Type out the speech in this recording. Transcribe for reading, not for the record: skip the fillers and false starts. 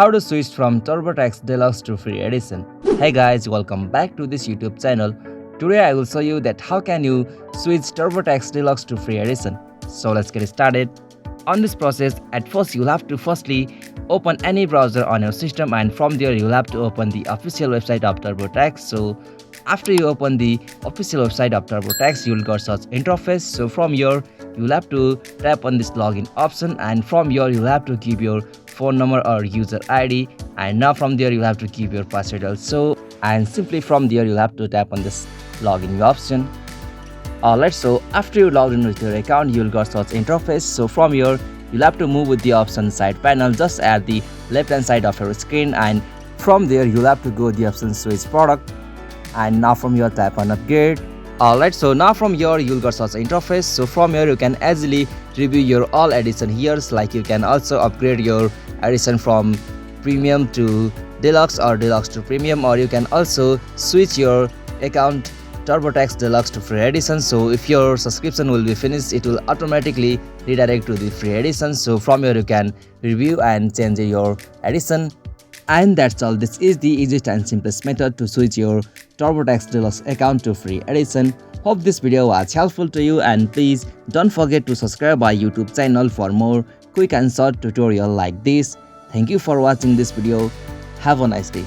how to switch from TurboTax Deluxe to Free Edition. Hey guys, welcome back to this YouTube channel. Today I will show you that how can you switch TurboTax Deluxe to Free Edition. So let's get started. On this process, at first you'll have to firstly open any browser on your system, and from there you'll have to open the official website of TurboTax. So after you open the official website of TurboTax, you'll go search interface. So from here you'll have to tap on this login option, and from here you'll have to give your phone number or user ID, and now from there you'll have to give your password also, and simply from there you'll have to tap on this login option. Alright, so after you log in with your account, you'll go search interface. So from here you'll have to move with the option side panel just at the left hand side of your screen, and from there you'll have to go the option switch product, and now from here tap on upgrade. Alright, so now from here you'll go search interface. So from here you can easily review your all edition here, like you can also upgrade your edition from premium to deluxe or deluxe to premium, or you can also switch your account TurboTax Deluxe to Free Edition. So if your subscription will be finished, it will automatically redirect to the Free Edition. So from here you can review and change your edition. And that's all. This is the easiest and simplest method to switch your TurboTax Deluxe account to Free Edition. Hope this video was helpful to you, and please don't forget to subscribe my YouTube channel for more quick and short tutorial like this. Thank you for watching this video. Have a nice day.